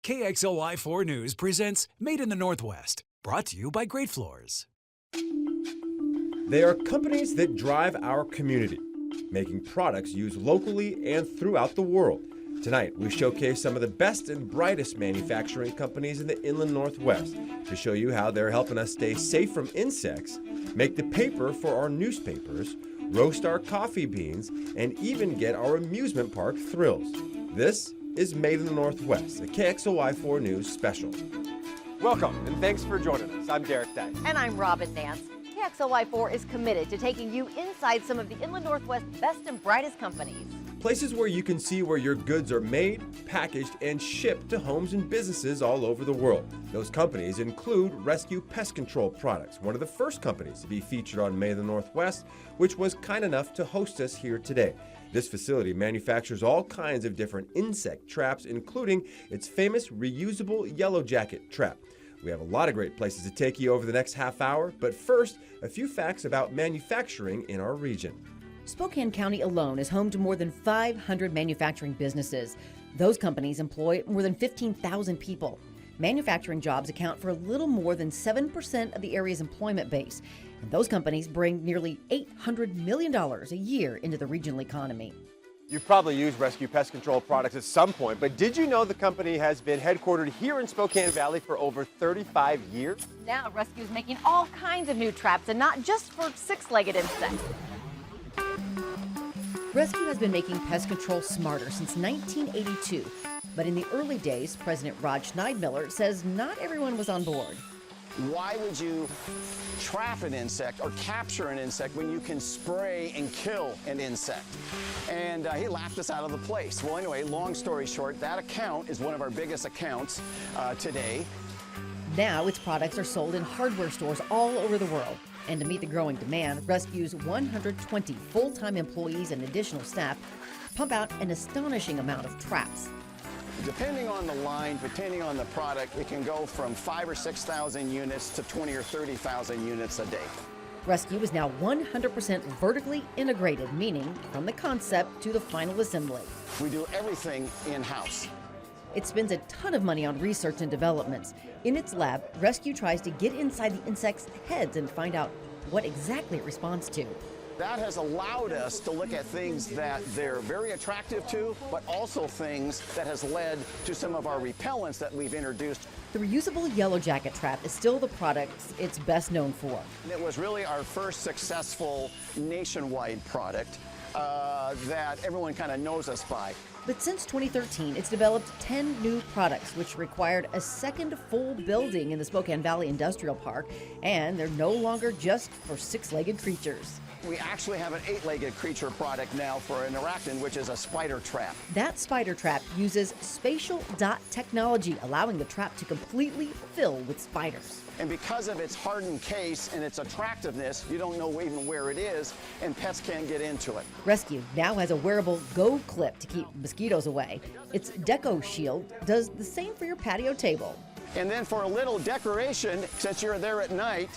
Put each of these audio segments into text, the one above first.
KXLY4 News presents Made in the Northwest, brought to you by Great Floors. They are companies that drive our community, making products used locally and throughout the world. Tonight, we showcase some of the best and brightest manufacturing companies in the inland Northwest to show you how they're helping us stay safe from insects, make the paper for our newspapers, roast our coffee beans, and even get our amusement park thrills. This is Made in the Northwest, a KXLY4 News special. Welcome, and thanks for joining us. I'm Derek Dyke. And I'm Robin Nance. KXLY4 is committed to taking you inside some of the inland Northwest's best and brightest companies. Places where you can see where your goods are made, packaged, and shipped to homes and businesses all over the world. Those companies include Rescue Pest Control Products, one of the first companies to be featured on Made in the Northwest, which was kind enough to host us here today. This facility manufactures all kinds of different insect traps, including its famous reusable yellow jacket trap. We have a lot of great places to take you over the next half hour, but first, a few facts about manufacturing in our region. Spokane County alone is home to more than 500 manufacturing businesses. Those companies employ more than 15,000 people. Manufacturing jobs account for a little more than 7% of the area's employment base. And those companies bring nearly $800 million a year into the regional economy. You've probably used Rescue Pest Control Products at some point, but did you know the company has been headquartered here in Spokane Valley for over 35 years? Now, Rescue is making all kinds of new traps, and not just for six-legged insects. Rescue has been making pest control smarter since 1982. But in the early days, President Rod Schneidmiller says not everyone was on board. Why would you trap an insect or capture an insect when you can spray and kill an insect? And he laughed us out of the place. Well, anyway, long story short, that account is one of our biggest accounts today. Now its products are sold in hardware stores all over the world. And to meet the growing demand, Rescue's 120 full-time employees and additional staff pump out an astonishing amount of traps. Depending on the line, depending on the product, it can go from 5,000 or 6,000 units to 20,000 or 30,000 units a day. Rescue is now 100% vertically integrated, meaning from the concept to the final assembly. We do everything in-house. It spends a ton of money on research and developments. In its lab, Rescue tries to get inside the insects' heads and find out what exactly it responds to. That has allowed us to look at things that they're very attractive to, but also things that has led to some of our repellents that we've introduced. The reusable yellow jacket trap is still the product it's best known for. It was really our first successful nationwide product that everyone kind of knows us by. But since 2013, it's developed 10 new products, which required a second full building in the Spokane Valley Industrial Park, and they're no longer just for six-legged creatures. We actually have an eight-legged creature product now for an arachnid, which is a spider trap. That spider trap uses spatial dot technology, allowing the trap to completely fill with spiders. And because of its hardened case and its attractiveness, you don't know even where it is, and pets can't get into it. Rescue now has a wearable Go clip to keep mosquitoes away. Its Deco Shield does the same for your patio table. And then for a little decoration, since you're there at night,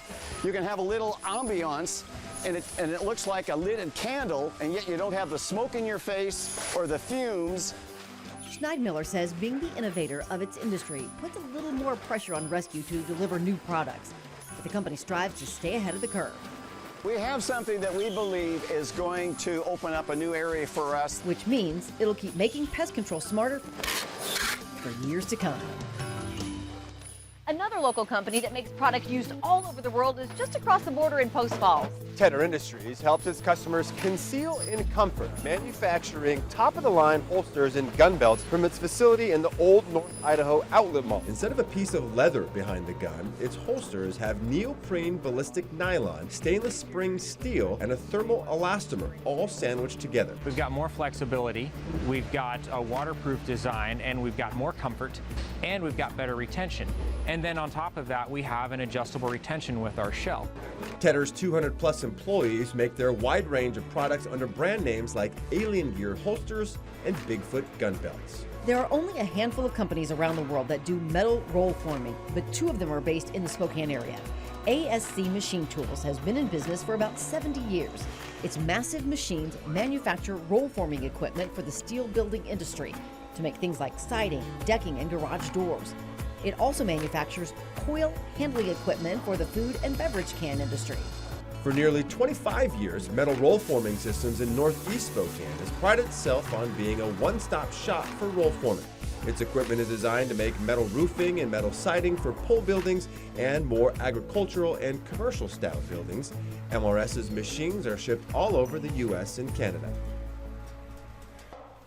you can have a little ambiance, and it looks like a lighted candle, and yet you don't have the smoke in your face or the fumes. Schneidmiller says being the innovator of its industry puts a little more pressure on Rescue to deliver new products. But the company strives to stay ahead of the curve. We have something that we believe is going to open up a new area for us. Which means it'll keep making pest control smarter for years to come. Another local company that makes products used all over the world is just across the border in Post Falls. Tedder Industries helps its customers conceal in comfort, manufacturing top-of-the-line holsters and gun belts from its facility in the Old North Idaho Outlet Mall. Instead of a piece of leather behind the gun, its holsters have neoprene ballistic nylon, stainless spring steel, and a thermal elastomer, all sandwiched together. We've got more flexibility, we've got a waterproof design, and we've got more comfort, and we've got better retention. And then on top of that, we have an adjustable retention with our shell. Tedder's 200-plus employees make their wide range of products under brand names like Alien Gear holsters and Bigfoot gun belts. There are only a handful of companies around the world that do metal roll forming, but two of them are based in the Spokane area. ASC Machine Tools has been in business for about 70 years. Its massive machines manufacture roll forming equipment for the steel building industry. to make things like siding, decking, and garage doors. It also manufactures coil handling equipment for the food and beverage can industry. For nearly 25 years, Metal Roll Forming Systems in Northeast Spokane has prided itself on being a one-stop shop for roll forming. Its equipment is designed to make metal roofing and metal siding for pole buildings and more agricultural and commercial style buildings. MRS's machines are shipped all over the U.S. and Canada.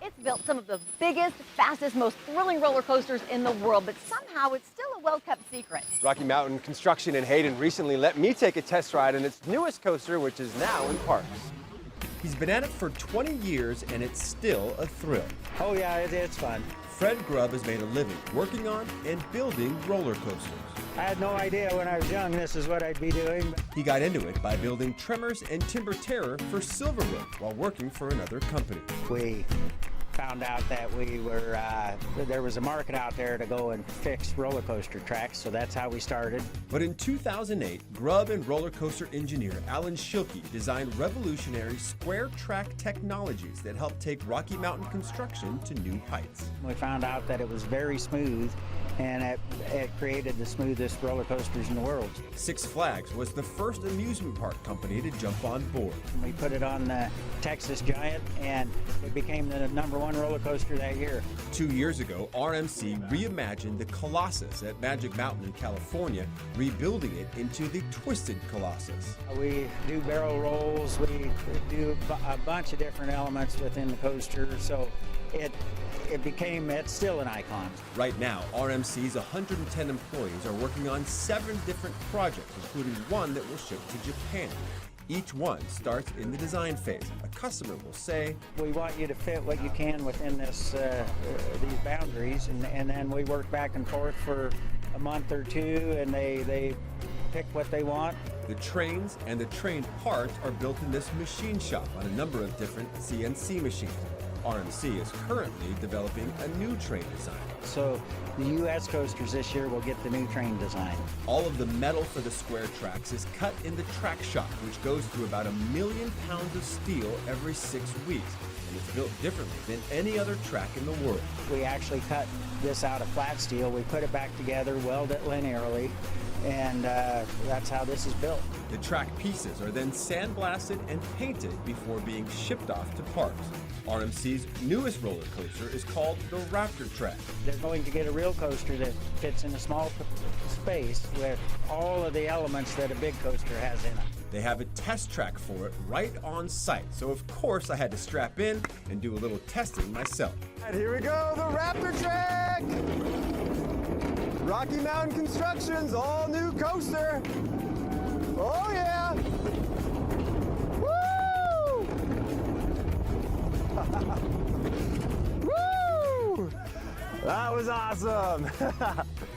It's built some of the biggest, fastest, most thrilling roller coasters in the world, but somehow it's still a well-kept secret. Rocky Mountain Construction in Hayden recently let me take a test ride on its newest coaster, which is now in parks. He's been at it for 20 years and it's still a thrill. Oh yeah, it's fun. Fred Grubb has made a living working on and building roller coasters. I had no idea when I was young this is what I'd be doing. He got into it by building Tremors and Timber Terror for Silverwood while working for another company. We found out that there was a market out there to go and fix roller coaster tracks, so that's how we started. But in 2008, Grubb and roller coaster engineer Alan Schilke designed revolutionary square track technologies that helped take Rocky Mountain Construction to new heights. We found out that it was very smooth, and it created the smoothest roller coasters in the world. Six Flags was the first amusement park company to jump on board. We put it on the Texas Giant, and it became the #1 roller coaster that year. 2 years ago, RMC reimagined the Colossus at Magic Mountain in California, rebuilding it into the Twisted Colossus. We do barrel rolls, we do a bunch of different elements within the coaster, so it's still an icon. Right now, RMC's 110 employees are working on 7 different projects, including one that will ship to Japan. Each one starts in the design phase. A customer will say, we want you to fit what you can within these boundaries, and then we work back and forth for a month or two, and they pick what they want. The trains and the train parts are built in this machine shop on a number of different CNC machines. RMC is currently developing a new train design. So the U.S. coasters this year will get the new train design. All of the metal for the square tracks is cut in the track shop, which goes through about 1 million pounds of steel every 6 weeks. And it's built differently than any other track in the world. We actually cut this out of flat steel. We put it back together, weld it linearly, and that's how this is built. The track pieces are then sandblasted and painted before being shipped off to parks. RMC's newest roller coaster is called the Raptor Track. They're going to get a real coaster that fits in a small space with all of the elements that a big coaster has in it. They have a test track for it right on site, so of course I had to strap in and do a little testing myself. And here we go, the Raptor Track! Rocky Mountain Construction's all new coaster. Oh yeah! Woo! Woo! That was awesome!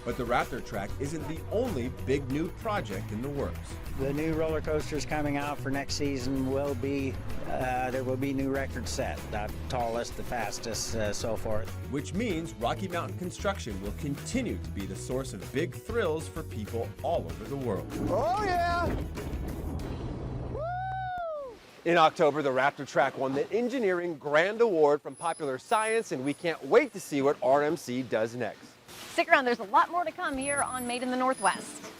But the Raptor Track isn't the only big new project in the works. The new roller coasters coming out for next season will be, there will be new records set, the tallest, the fastest, so forth. Which means Rocky Mountain Construction will continue to be the source of big thrills for people all over the world. Oh yeah! In October, the Raptor Track won the Engineering Grand Award from Popular Science, and we can't wait to see what RMC does next. Stick around, there's a lot more to come here on Made in the Northwest.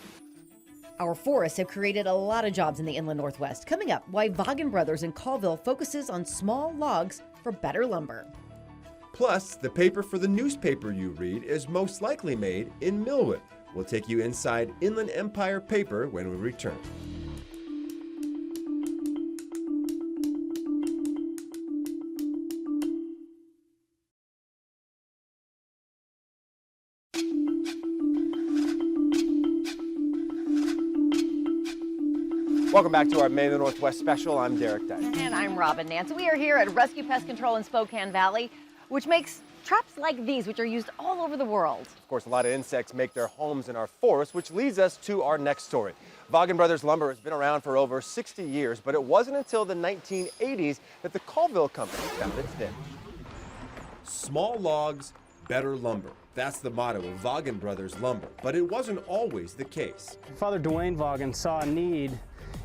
Our forests have created a lot of jobs in the inland Northwest. Coming up, why Vaughan Brothers in Colville focuses on small logs for better lumber. Plus, the paper for the newspaper you read is most likely made in Millwood. We'll take you inside Inland Empire Paper when we return. Welcome back to our Made in the Northwest special. I'm Derek Dyke. And I'm Robin Nance. We are here at Rescue Pest Control in Spokane Valley, which makes traps like these, which are used all over the world. Of course, a lot of insects make their homes in our forests, which leads us to our next story. Vaughan Brothers Lumber has been around for over 60 years, but it wasn't until the 1980s that the Colville company found its niche. Small logs, better lumber. That's the motto of Vaughan Brothers Lumber, but it wasn't always the case. Father Dwayne Vaughan saw a need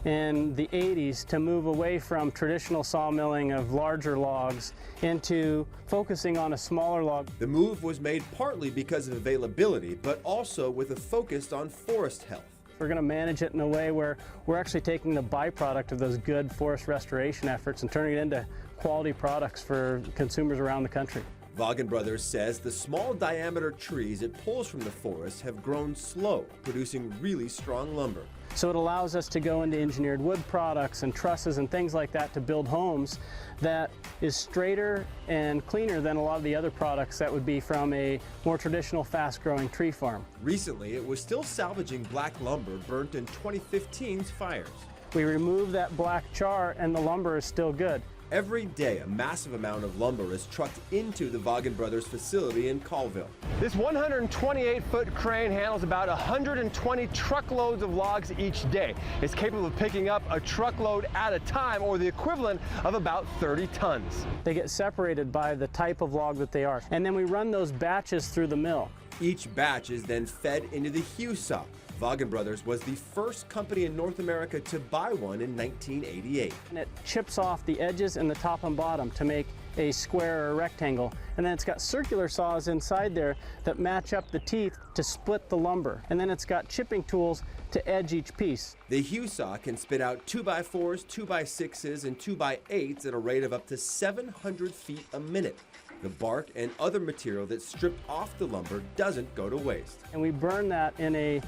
in the 80s to move away from traditional sawmilling of larger logs into focusing on a smaller log. The move was made partly because of availability, but also with a focus on forest health. We're going to manage it in a way where we're actually taking the byproduct of those good forest restoration efforts and turning it into quality products for consumers around the country. Vaughan Brothers says the small diameter trees it pulls from the forest have grown slow, producing really strong lumber. So it allows us to go into engineered wood products and trusses and things like that to build homes that is straighter and cleaner than a lot of the other products that would be from a more traditional fast-growing tree farm. Recently, it was still salvaging black lumber burnt in 2015's fires. We remove that black char and the lumber is still good. Every day, a massive amount of lumber is trucked into the Vaughan Brothers facility in Colville. This 128-foot crane handles about 120 truckloads of logs each day. It's capable of picking up a truckload at a time, or the equivalent of about 30 tons. They get separated by the type of log that they are, and then we run those batches through the mill. Each batch is then fed into the Hugh saw. Vaughan Brothers was the first company in North America to buy one in 1988. And it chips off the edges and the top and bottom to make a square or a rectangle. And then it's got circular saws inside there that match up the teeth to split the lumber. And then it's got chipping tools to edge each piece. The Hugh saw can spit out 2x4s, 2x6s, and 2x8s at a rate of up to 700 feet a minute. The bark and other material that's stripped off the lumber doesn't go to waste. And we burn that in a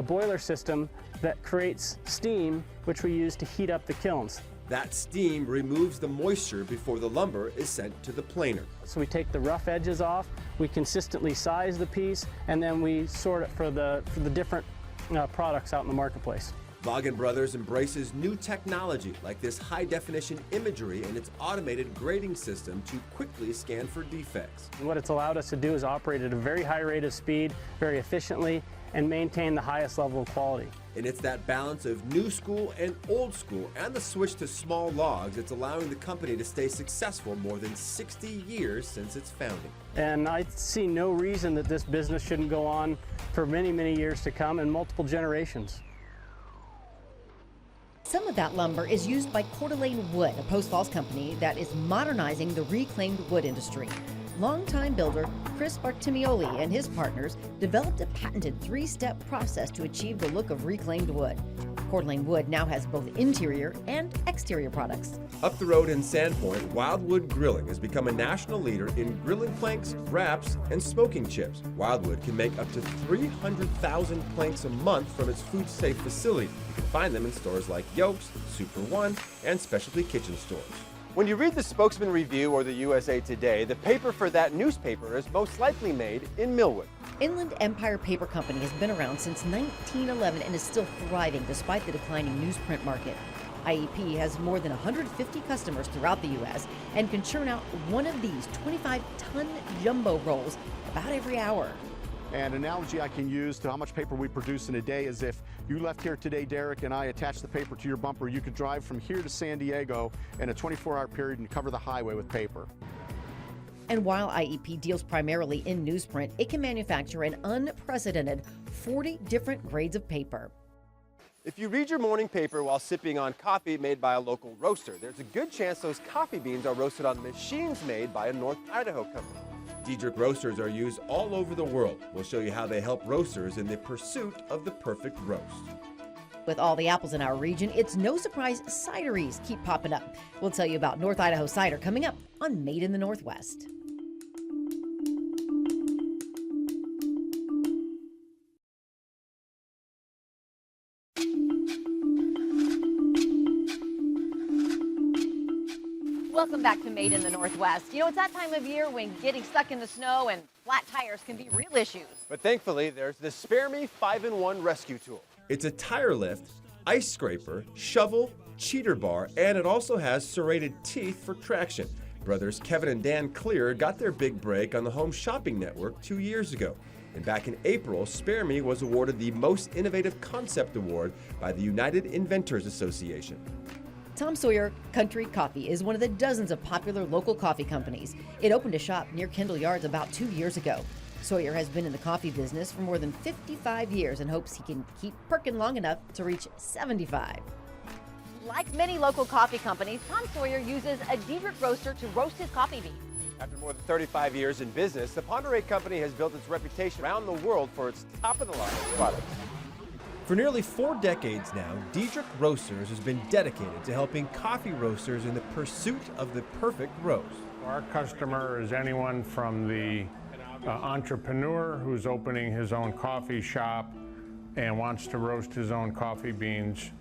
boiler system that creates steam, which we use to heat up the kilns. That steam removes the moisture before the lumber is sent to the planer. So we take the rough edges off, we consistently size the piece, and then we sort it for the different products out in the marketplace. Vaughan Brothers embraces new technology like this high-definition imagery and its automated grading system to quickly scan for defects. And what it's allowed us to do is operate at a very high rate of speed, very efficiently, and maintain the highest level of quality. And it's that balance of new school and old school and the switch to small logs that's allowing the company to stay successful more than 60 years since its founding. And I see no reason that this business shouldn't go on for many, many years to come and multiple generations. Some of that lumber is used by Coeur d'Alene Wood, a Post Falls company that is modernizing the reclaimed wood industry. Longtime builder Chris Bartimioli and his partners developed a patented three-step process to achieve the look of reclaimed wood. Coeur d'Alene Wood now has both interior and exterior products. Up the road in Sandpoint, Wildwood Grilling has become a national leader in grilling planks, wraps, and smoking chips. Wildwood can make up to 300,000 planks a month from its food-safe facility. You can find them in stores like Yokes, Super One, and specialty kitchen stores. When you read the Spokesman Review or the USA Today, the paper for that newspaper is most likely made in Millwood. Inland Empire Paper Company has been around since 1911 and is still thriving despite the declining newsprint market. IEP has more than 150 customers throughout the U.S. and can churn out one of these 25-ton jumbo rolls about every hour. And an analogy I can use to how much paper we produce in a day is if you left here today, Derek, and I attached the paper to your bumper, you could drive from here to San Diego in a 24-hour period and cover the highway with paper. And while IEP deals primarily in newsprint, it can manufacture an unprecedented 40 different grades of paper. If you read your morning paper while sipping on coffee made by a local roaster, there's a good chance those coffee beans are roasted on machines made by a North Idaho company. Dietrich Roasters are used all over the world. We'll show you how they help roasters in the pursuit of the perfect roast. With all the apples in our region, it's no surprise cideries keep popping up. We'll tell you about North Idaho cider coming up on Made in the Northwest. Welcome back to Made in the Northwest. You know, it's that time of year when getting stuck in the snow and flat tires can be real issues. But thankfully, there's the SpareMe 5-in-1 rescue tool. It's a tire lift, ice scraper, shovel, cheater bar, and it also has serrated teeth for traction. Brothers Kevin and Dan Clear got their big break on the Home Shopping Network 2 years ago. And back in April, SpareMe was awarded the Most Innovative Concept Award by the United Inventors Association. Tom Sawyer Country Coffee is one of the dozens of popular local coffee companies. It opened a shop near Kendall Yards about 2 years ago. Sawyer has been in the coffee business for more than 55 years and hopes he can keep perking long enough to reach 75. Like many local coffee companies, Tom Sawyer uses a Dietrich roaster to roast his coffee beans. After more than 35 years in business, the Ponderay Company has built its reputation around the world for its top-of-the-line products. For nearly 4 decades now, Dietrich Roasters has been dedicated to helping coffee roasters in the pursuit of the perfect roast. Our customer is anyone from the entrepreneur who's opening his own coffee shop and wants to roast his own coffee beans,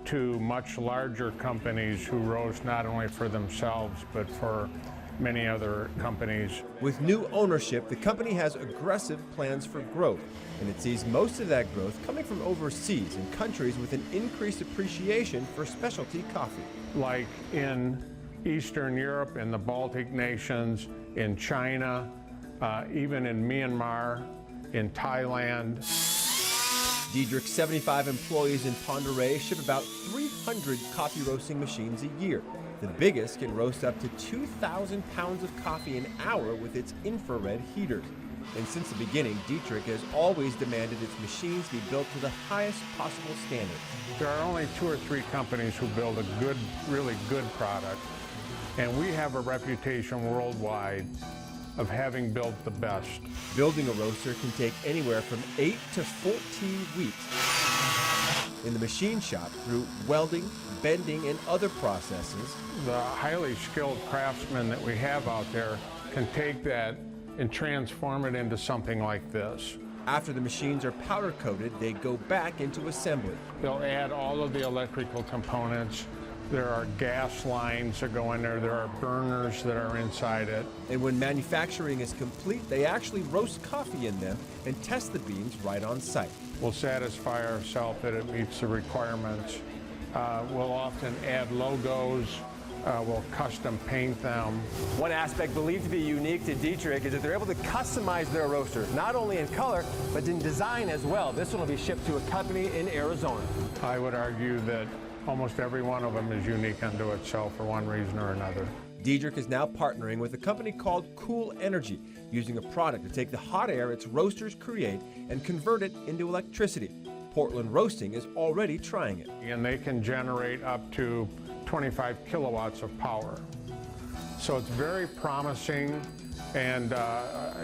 to much larger companies who roast not only for themselves but for many other companies. With new ownership, the company has aggressive plans for growth, and it sees most of that growth coming from overseas in countries with an increased appreciation for specialty coffee. Like in Eastern Europe, in the Baltic nations, in China, even in Myanmar, in Thailand. Dietrich's 75 employees in Ponderay ship about 300 coffee roasting machines a year. The biggest can roast up to 2,000 pounds of coffee an hour with its infrared heaters. And since the beginning, Dietrich has always demanded its machines be built to the highest possible standards. There are only 2 or 3 companies who build a good, really good product, and we have a reputation worldwide of having built the best. Building a roaster can take anywhere from 8 to 14 weeks. In the machine shop, through welding, bending, and other processes, the highly skilled craftsmen that we have out there can take that and transform it into something like this. After the machines are powder coated, they go back into assembly. They'll add all of the electrical components. There are gas lines that go in there. There are burners that are inside it. And when manufacturing is complete, they actually roast coffee in them and test the beans right on site. We'll satisfy ourselves that it meets the requirements. We'll often add logos. We'll custom paint them. One aspect believed to be unique to Dietrich is that they're able to customize their roasters, not only in color, but in design as well. This one will be shipped to a company in Arizona. I would argue that almost every one of them is unique unto itself for one reason or another. Dietrich is now partnering with a company called Cool Energy, using a product to take the hot air its roasters create and convert it into electricity. Portland Roasting is already trying it. And they can generate up to 25 kilowatts of power. So it's very promising, and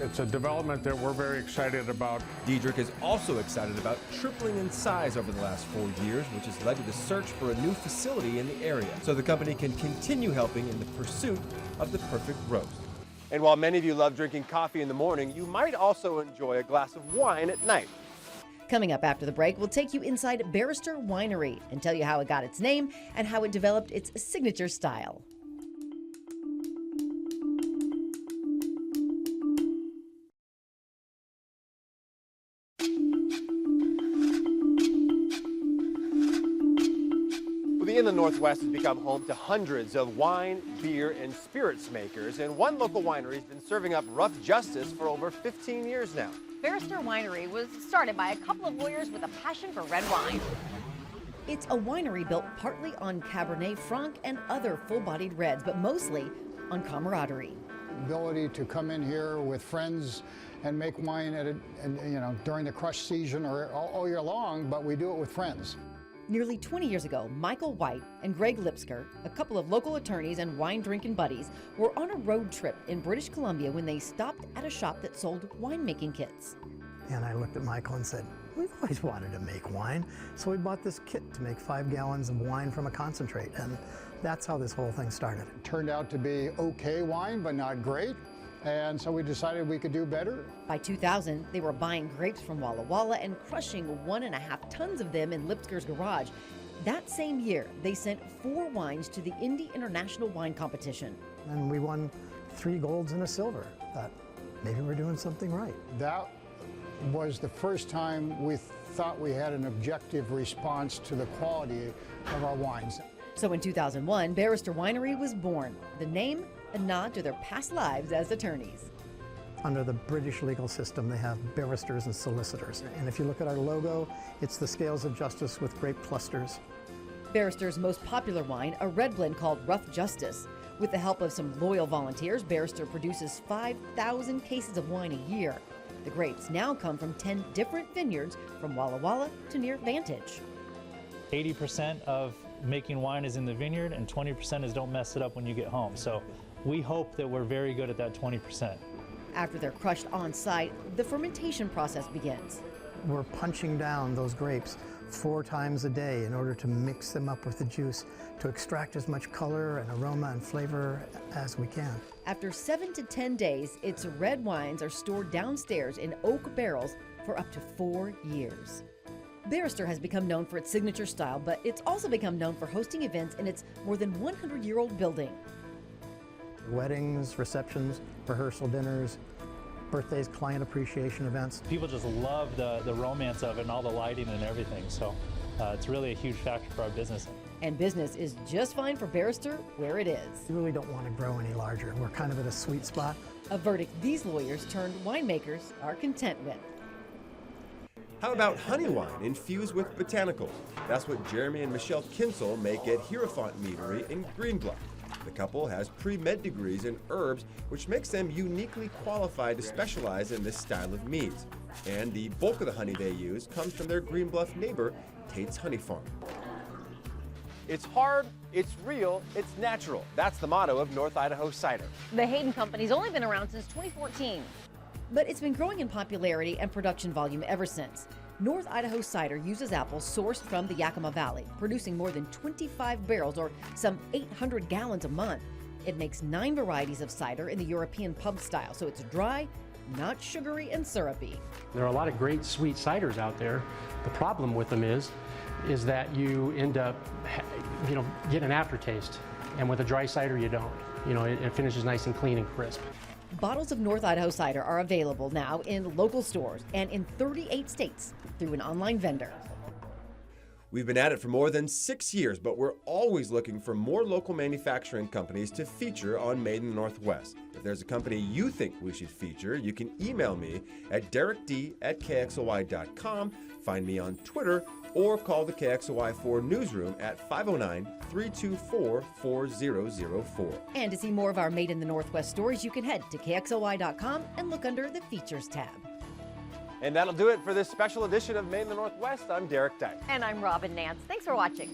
it's a development that we're very excited about. Dietrich is also excited about tripling in size over the last 4 years, which has led to the search for a new facility in the area, so the company can continue helping in the pursuit of the perfect roast. And while many of you love drinking coffee in the morning, you might also enjoy a glass of wine at night. Coming up after the break, we'll take you inside Barrister Winery and tell you how it got its name and how it developed its signature style. The Inland Northwest has become home to hundreds of wine, beer, and spirits makers, and one local winery has been serving up rough justice for over 15 years now. Barrister Winery was started by a couple of lawyers with a passion for red wine. It's a winery built partly on Cabernet Franc and other full-bodied reds, but mostly on camaraderie. Ability to come in here with friends and make wine during the crush season or all year long, but we do it with friends. Nearly 20 years ago, Michael White and Greg Lipsker, a couple of local attorneys and wine-drinking buddies, were on a road trip in British Columbia when they stopped at a shop that sold winemaking kits. And I looked at Michael and said, we've always wanted to make wine, so we bought this kit to make 5 gallons of wine from a concentrate, and that's how this whole thing started. It turned out to be okay wine, but not great. And so we decided we could do better. By 2000, they were buying grapes from Walla Walla and crushing 1.5 tons of them in Lipsker's garage. That same year, they sent 4 wines to the Indy International Wine Competition. And we won 3 golds and a silver. Thought, maybe we're doing something right. That was the first time we thought we had an objective response to the quality of our wines. So in 2001, Barrister Winery was born. The name, a nod to their past lives as attorneys. Under the British legal system, they have barristers and solicitors. And if you look at our logo, it's the scales of justice with grape clusters. Barrister's most popular wine, a red blend called Rough Justice. With the help of some loyal volunteers, Barrister produces 5,000 cases of wine a year. The grapes now come from 10 different vineyards, from Walla Walla to near Vantage. 80% of making wine is in the vineyard, and 20% is don't mess it up when you get home. So we hope that we're very good at that 20%. After they're crushed on site, the fermentation process begins. We're punching down those grapes 4 times a day in order to mix them up with the juice to extract as much color and aroma and flavor as we can. After 7 to 10 days, its red wines are stored downstairs in oak barrels for up to 4 years. Barrister has become known for its signature style, but it's also become known for hosting events in its more than 100-year-old building. Weddings, receptions, rehearsal dinners, birthdays, client appreciation events. People just love the romance of it and all the lighting and everything. So it's really a huge factor for our business. And business is just fine for Barrister where it is. We really don't want to grow any larger. We're kind of at a sweet spot. A verdict these lawyers turned winemakers are content with. How about honey wine infused with botanicals? That's what Jeremy and Michelle Kinsel make at Hierophant Meadery in Greenbluff. The couple has pre-med degrees in herbs, which makes them uniquely qualified to specialize in this style of meads. And the bulk of the honey they use comes from their Greenbluff neighbor, Tate's Honey Farm. It's hard, it's real, it's natural. That's the motto of North Idaho Cider. The Hayden Company's only been around since 2014. But it's been growing in popularity and production volume ever since. North Idaho Cider uses apples sourced from the Yakima Valley, producing more than 25 barrels or some 800 gallons a month. It makes 9 varieties of cider in the European pub style, so it's dry, not sugary and syrupy. There are a lot of great sweet ciders out there. The problem with them is that you end up, getting an aftertaste. And with a dry cider, you don't. It finishes nice and clean and crisp. Bottles of North Idaho Cider are available now in local stores and in 38 states through an online vendor. We've been at it for more than 6 years, but we're always looking for more local manufacturing companies to feature on Made in the Northwest. If there's a company you think we should feature, you can email me at derekd@kxly.com, find me on Twitter, or call the KXLY4 newsroom at 509-324-4004. And to see more of our Made in the Northwest stories, you can head to kxly.com and look under the Features tab. And that'll do it for this special edition of Made in the Northwest. I'm Derek Dyke. And I'm Robin Nance. Thanks for watching.